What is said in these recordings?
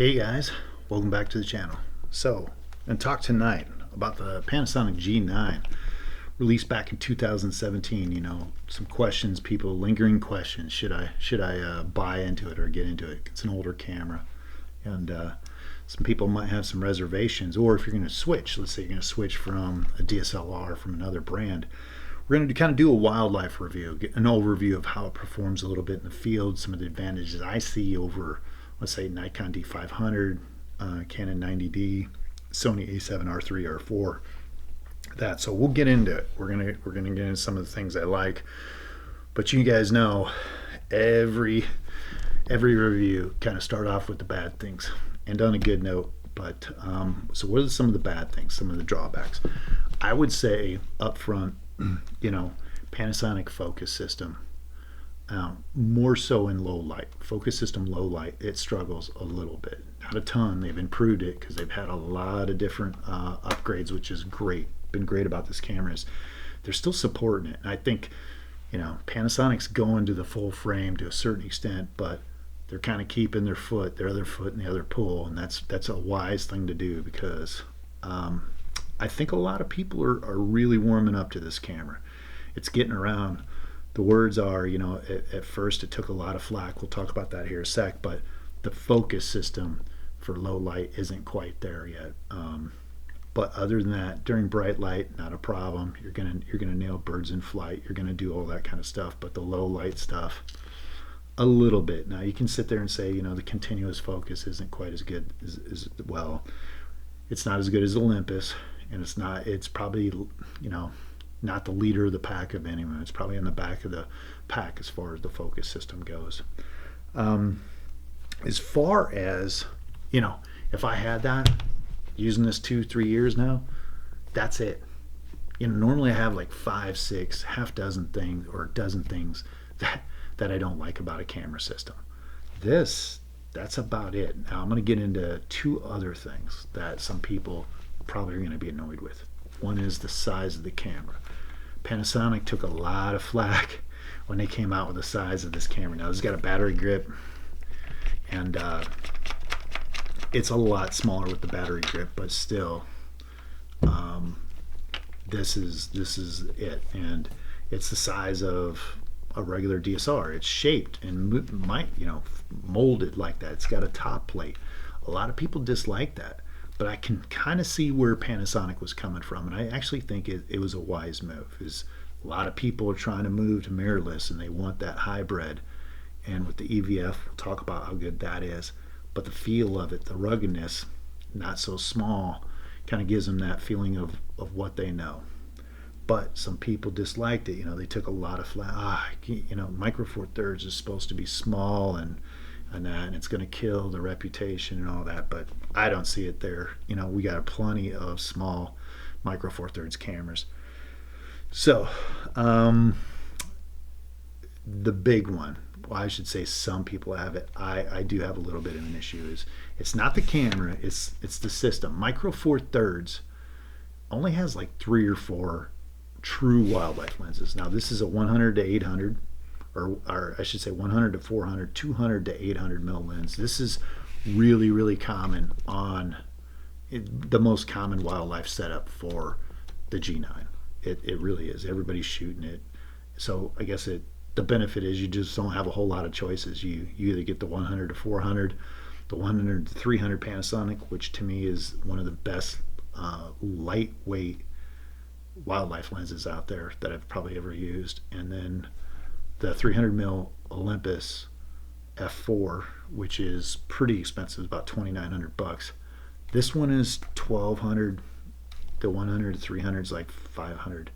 Hey guys, welcome back to the channel. So, I'm going to talk tonight about the Panasonic G9, released back in 2017. You know, some questions, lingering questions. Should I buy into it or get into it? It's an older camera, and some people might have some reservations. Or if you're going to switch, let's say you're going to switch from a DSLR from another brand, we're going to kind of do a wildlife review, get an overview of how it performs a little bit in the field, some of the advantages I see over, let's say, Nikon D500, Canon 90D, Sony A7R3 R4. That. So we'll get into it. We're gonna get into some of the things I like. But you guys know, every review kind of start off with the bad things, and on a good note. But so what are some of the bad things? Some of the drawbacks? I would say up front, Panasonic focus system. More so in low light. Focus system low light, it struggles a little bit. Not a ton. They've improved it because they've had a lot of different upgrades, which is great. Been great about this camera is they're still supporting it. And I think, Panasonic's going to the full frame to a certain extent, but they're kind of keeping their other foot in the other pool, and that's a wise thing to do because I think a lot of people are really warming up to this camera. It's getting around. The words are, at first it took a lot of flack. We'll talk about that here in a sec, but the focus system for low light isn't quite there yet. But other than that, during bright light, not a problem. You're gonna nail birds in flight. You're gonna do all that kind of stuff. But the low light stuff, a little bit. Now you can sit there and say, the continuous focus isn't quite as good as well. It's not as good as Olympus, and it's probably, not the leader of the pack of anyone. It's probably in the back of the pack as far as the focus system goes. As far as, if I had that, using this 2-3 years now, that's it. Normally I have like 5, 6, half dozen things or a dozen things that I don't like about a camera system. That's about it. Now I'm going to get into 2 other things that some people probably are going to be annoyed with. One is the size of the camera. Panasonic took a lot of flack when they came out with the size of this camera. Now this has got a battery grip, and it's a lot smaller with the battery grip, but still, this is it, and it's the size of a regular DSLR. It's shaped and molded like that. It's got a top plate. A lot of people dislike that, but I can kind of see where Panasonic was coming from, and I actually think it was a wise move. Is a lot of people are trying to move to mirrorless, and they want that hybrid. And with the EVF, we'll talk about how good that is. But the feel of it, the ruggedness, not so small, kind of gives them that feeling of what they know. But some people disliked it. They took a lot of flack. Micro Four Thirds is supposed to be small and it's going to kill the reputation and all that, but I don't see it there. We got plenty of small Micro Four Thirds cameras. So the big one, well, I should say some people have it. I do have a little bit of an issue. Is it's not the camera, it's the system. Micro Four Thirds only has like 3 or 4 true wildlife lenses. Now this is a 100 to 800. Or I should say 100 to 400, 200 to 800 mil lens. This is really, really common on the most common wildlife setup for the G9. It really is. Everybody's shooting it. So I guess the benefit is you just don't have a whole lot of choices. You either get the 100 to 400, the 100 to 300 Panasonic, which to me is one of the best lightweight wildlife lenses out there that I've probably ever used, and then the 300 mil Olympus f4, which is pretty expensive, about $2,900. This one is $1,200. The 100 to 300 is like $500.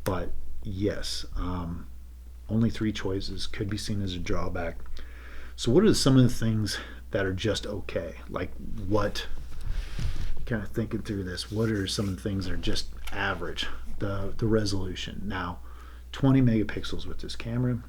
But yes, only 3 choices could be seen as a drawback. So what are some of the things that are just okay? Like what? Kind of thinking through this. What are some of the things that are just average? The resolution. Now, 20 megapixels with this camera.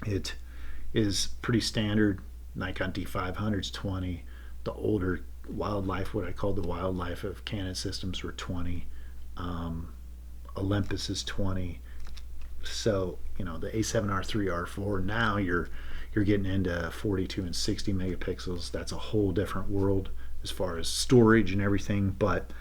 It is pretty standard. Nikon D500 is 20. The older wildlife, what I call the wildlife of Canon systems, were 20. Olympus is 20. So the A7R3 R4. Now you're you're getting into 42 and 60 megapixels. That's a whole different world as far as storage and everything. But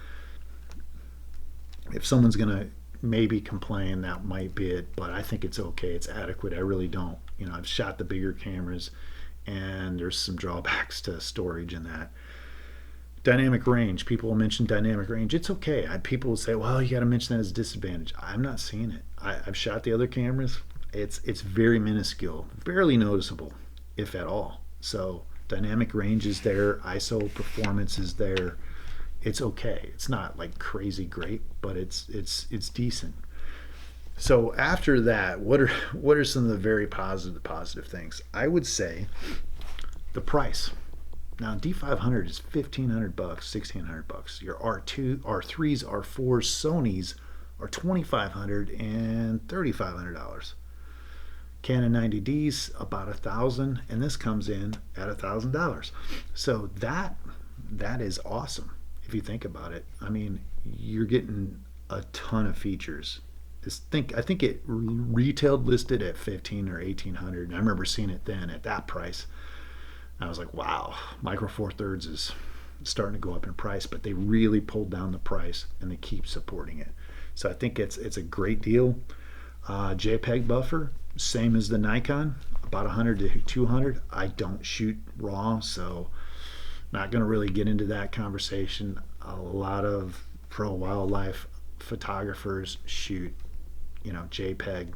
if someone's gonna maybe complain, that might be it. But I think it's okay. It's adequate. I really don't. I've shot the bigger cameras, and there's some drawbacks to storage in that. Dynamic range. People will mention dynamic range. It's okay. People will say, well, you got to mention that as a disadvantage. I'm not seeing it. I've shot the other cameras. It's very minuscule, barely noticeable, if at all. So dynamic range is there. ISO performance is there. It's okay. It's not like crazy great, but it's decent. So after that, what are some of the very positive things? I would say the price. Now D500 is $1,500, $1,600. Your R2, R3s, R4s, Sonys are $2,500 and $3,500. Canon 90Ds about $1,000, and this comes in at $1,000. So that is awesome if you think about it. I mean, you're getting a ton of features. I think it retailed listed at $1,500 or $1,800, and I remember seeing it then at that price. I was like, wow, Micro Four Thirds is starting to go up in price, but they really pulled down the price and they keep supporting it. So I think it's a great deal. JPEG buffer, same as the Nikon, about 100 to 200. I don't shoot RAW, so not going to really get into that conversation. A lot of pro wildlife photographers shoot, JPEG.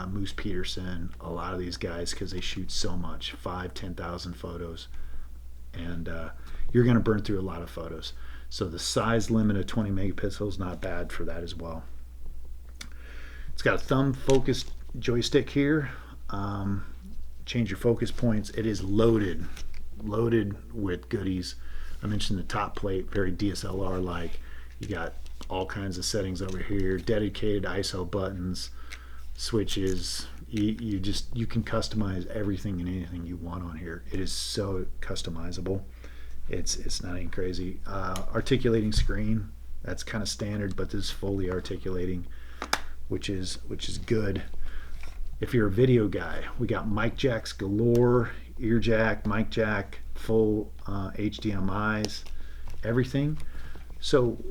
Moose Peterson, a lot of these guys, because they shoot so much, 10,000 photos, and you're going to burn through a lot of photos. So the size limit of 20 megapixels, not bad for that as well. It's got a thumb focused joystick here. Change your focus points. It is loaded with goodies. I mentioned the top plate, very DSLR like. You got all kinds of settings over here, dedicated ISO buttons, switches. You can customize everything and anything you want on here. It is so customizable. It's not even crazy. Articulating screen, that's kind of standard, but this is fully articulating, which is good. If you're a video guy, we got mic jacks galore, ear jack, mic jack, full HDMI's, everything. So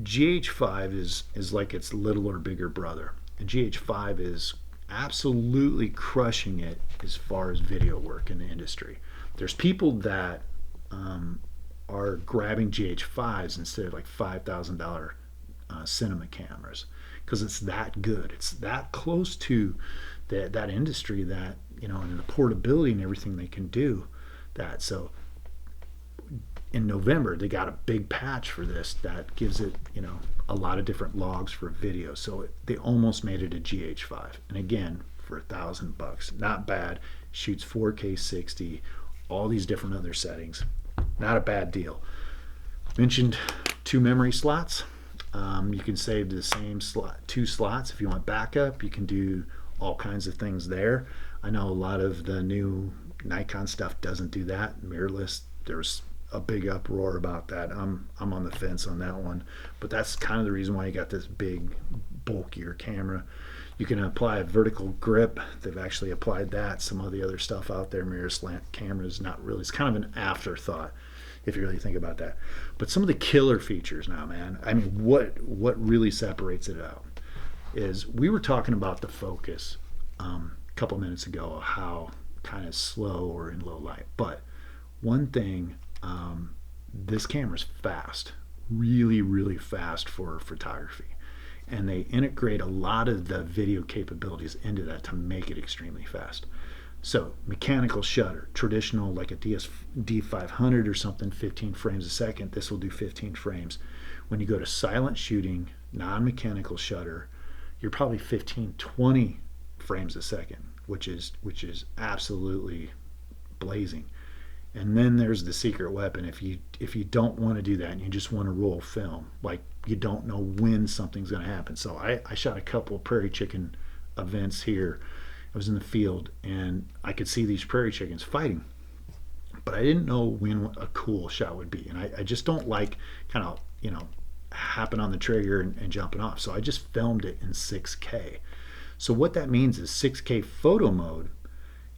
GH5 is like its little or bigger brother. And GH5 is absolutely crushing it as far as video work in the industry. There's people that are grabbing GH5s instead of like $5,000 cinema cameras because it's that good. It's that close to that industry that, and the portability and everything they can do that. So in November, they got a big patch for this that gives it, a lot of different logs for video. So they almost made it a GH5. And again, for $1,000, not bad. Shoots 4K 60, all these different other settings. Not a bad deal. Mentioned 2 memory slots. You can save the same 2 slots if you want backup. You can do all kinds of things there. I know a lot of the new Nikon stuff doesn't do that. Mirrorless, there's a big uproar about that. I'm on the fence on that one, but that's kind of the reason why you got this big bulkier camera. You can apply a vertical grip. They've actually applied that. Some of the other stuff out there, mirror slant cameras, not really. It's kind of an afterthought if you really think about that. But some of the killer features now, man. I mean, what really separates it out is we were talking about the focus a couple minutes ago, how kind of slow or in low light. But one thing, this camera's fast, really fast for photography. And they integrate a lot of the video capabilities into that to make it extremely fast. So mechanical shutter, traditional like a D500 or something, 15 frames a second, this will do 15 frames. When you go to silent shooting, non-mechanical shutter, you're probably 15, 20 frames a second, which is absolutely blazing. And then there's the secret weapon. If you don't want to do that and you just want to roll film, like you don't know when something's going to happen. So I shot a couple of prairie chicken events here. I was in the field and I could see these prairie chickens fighting, but I didn't know when a cool shot would be. And I just don't like kind of, hopping on the trigger and jumping off. So I just filmed it in 6K. So what that means is 6K photo mode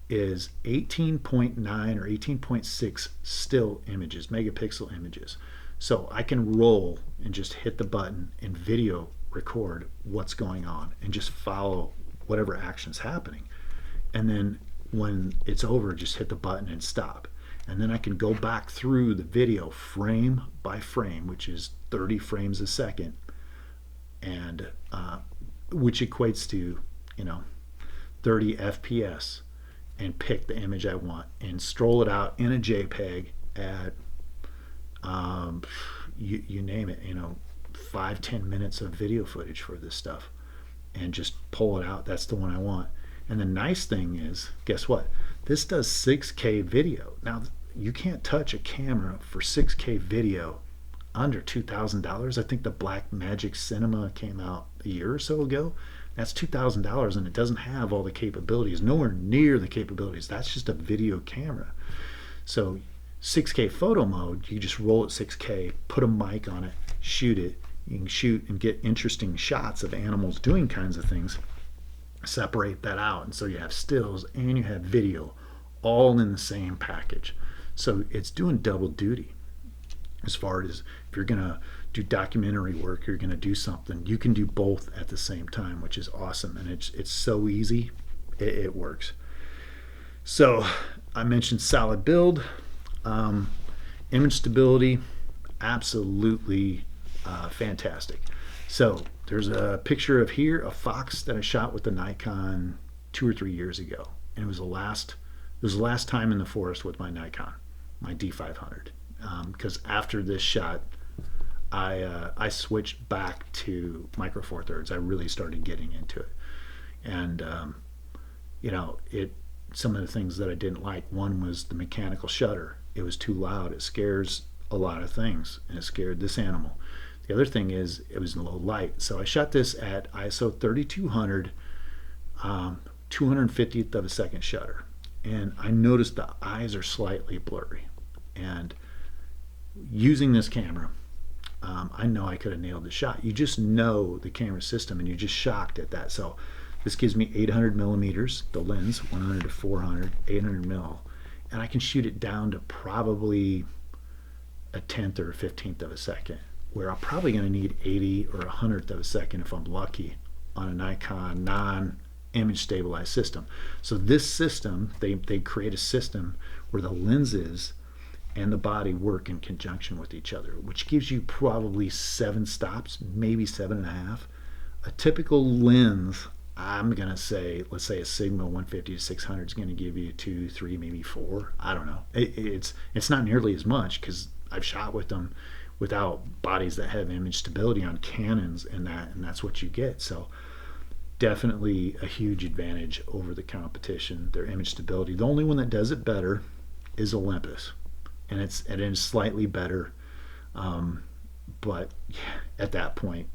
is 18.9 or 18.6 still images, megapixel images. So I can roll and just hit the button and video record what's going on and just follow whatever action's happening. And then when it's over, just hit the button and stop. And then I can go back through the video frame by frame, which is 30 frames a second, and which equates to 30 FPS, and pick the image I want and stroll it out in a JPEG at you name it, 5-10 minutes of video footage for this stuff, and just pull it out. That's the one I want. And the nice thing is, guess what? This does 6K video. Now, you can't touch a camera for 6K video under $2,000. I think the Blackmagic Cinema came out a year or so ago. That's $2,000, and it doesn't have all the capabilities, nowhere near the capabilities. That's just a video camera. So 6K photo mode, you just roll at 6K, put a mic on it, shoot it. You can shoot and get interesting shots of animals doing kinds of things. Separate that out, and so you have stills and you have video all in the same package. So it's doing double duty. As far as if you're gonna do documentary work, you're gonna do something, you can do both at the same time, which is awesome. And it's so easy, it works. So I mentioned solid build, image stability, absolutely fantastic. So there's a picture of here, a fox that I shot with the Nikon 2 or 3 years ago, and it was the last time in the forest with my Nikon, my D500. Because after this shot, I switched back to Micro Four Thirds. I really started getting into it, and some of the things that I didn't like. One was the mechanical shutter. It was too loud. It scares a lot of things, and it scared this animal. The other thing is it was in low light. So I shot this at ISO 3200, 250th of a second shutter, and I noticed the eyes are slightly blurry. And using this camera, I know I could have nailed the shot. You just know the camera system, and you're just shocked at that. So this gives me 800 millimeters, the lens, 100 to 400, 800 mil, and I can shoot it down to probably a 10th or a 15th of a second, where I'm probably going to need 80 or 100th of a second if I'm lucky on a Nikon non-image stabilized system. So this system, they create a system where the lenses and the body work in conjunction with each other, which gives you probably 7 stops, maybe 7.5. A typical lens, I'm going to say, let's say a Sigma 150 to 600 is going to give you 2, 3, maybe 4. I don't know. It's not nearly as much, because I've shot with them without bodies that have image stability on Canons, and that's what you get. So definitely a huge advantage over the competition, their image stability. The only one that does it better is Olympus, and it is slightly better, but at that point,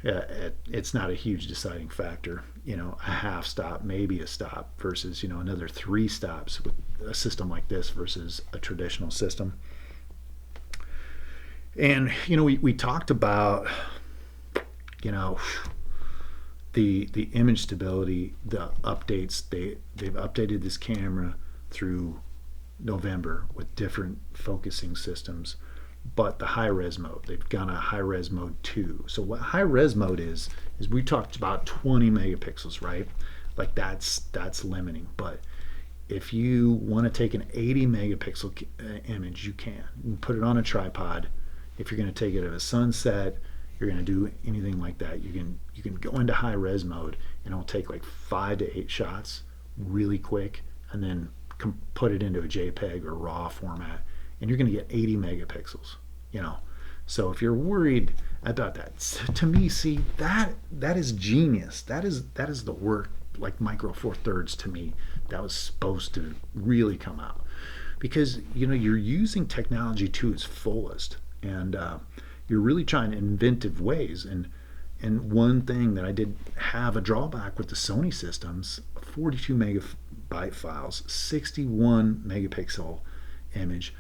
it's not a huge deciding factor. A half stop, maybe a stop, versus another 3 stops with a system like this versus a traditional system. And we talked about the image stability, the updates. They've updated this camera through November with different focusing systems, but the high res mode, they've gone a high res mode 2. So what high res mode is we talked about 20 megapixels, right? Like that's limiting. But if you want to take an 80 megapixel image, you can put it on a tripod. If you're going to take it at a sunset, you're going to do anything like that, you can go into high res mode, and it'll take like 5 to 8 shots really quick, and then put it into a JPEG or RAW format, and you're going to get 80 megapixels. So if you're worried about that, to me, see, that is genius. That is the work, like Micro Four Thirds, to me, that was supposed to really come out, because you're using technology to its fullest, and you're really trying inventive ways. And one thing that I did have a drawback with the Sony systems, 42 megabyte files, 61 megapixel image.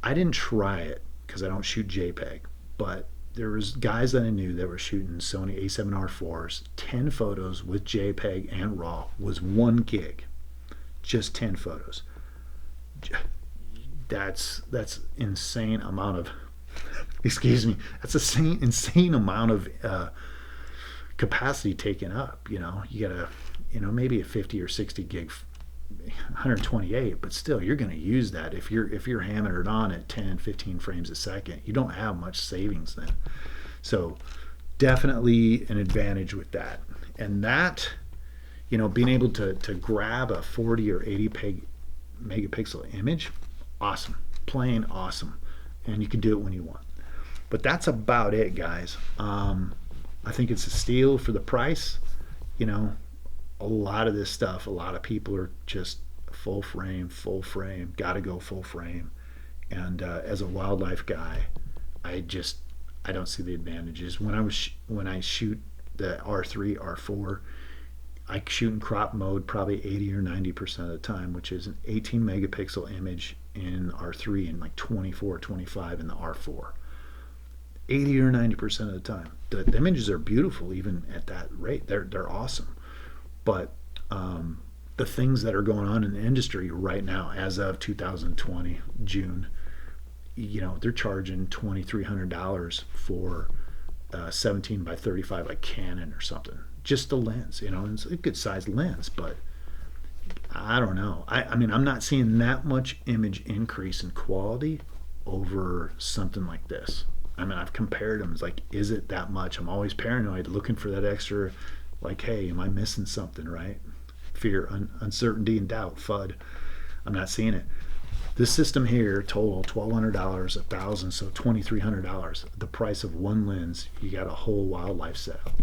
I didn't try it because I don't shoot JPEG, but there was guys that I knew that were shooting Sony A7R4s. 10 photos with JPEG and RAW was 1 gig. Just 10 photos. That's insane amount of excuse me. That's a insane amount of capacity taken up. You know, you got maybe a 50 or 60 gig 128, but still you're going to use that if you're hammering it on at 10 15 frames a second. You don't have much savings then. So definitely an advantage with that. And that, being able to grab a 40 or 80 megapixel image, awesome, plain awesome. And you can do it when you want. But that's about it, guys. I think it's a steal for the price. A lot of this stuff, a lot of people are just full frame, gotta go full frame. And as a wildlife guy, I don't see the advantages. When I shoot the R3, R4, I shoot in crop mode probably 80 or 90% of the time, which is an 18 megapixel image in R3 and like 24, 25 in the R4. 80 or 90% of the time. The images are beautiful even at that rate. They're awesome. But the things that are going on in the industry right now, as of 2020 June, they're charging $2,300 for 17 by 35 like Canon or something. Just the lens, it's a good sized lens, but I don't know. I mean, I'm not seeing that much image increase in quality over something like this. I mean, I've compared them. It's like, is it that much? I'm always paranoid, looking for that extra. Like, hey, am I missing something, right? Fear, uncertainty, and doubt, FUD. I'm not seeing it. This system here, total $1,200, $1,000, so $2,300. The price of one lens, you got a whole wildlife setup.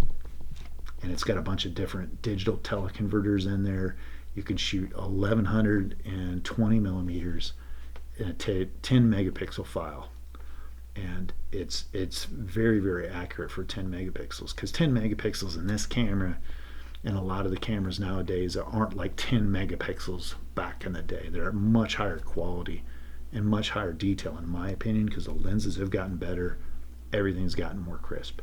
And it's got a bunch of different digital teleconverters in there. You can shoot 1120 millimeters in a 10 megapixel file. And it's very, very accurate for 10 megapixels, because 10 megapixels in this camera and a lot of the cameras nowadays aren't like 10 megapixels back in the day. They're much higher quality and much higher detail, in my opinion, because the lenses have gotten better. Everything's gotten more crisp.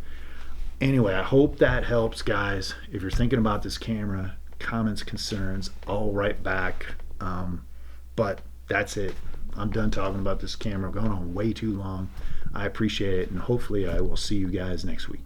Anyway, I hope that helps, guys. If you're thinking about this camera, comments, concerns, I'll write back. But that's it. I'm done talking about this camera. I'm going on way too long. I appreciate it, and hopefully I will see you guys next week.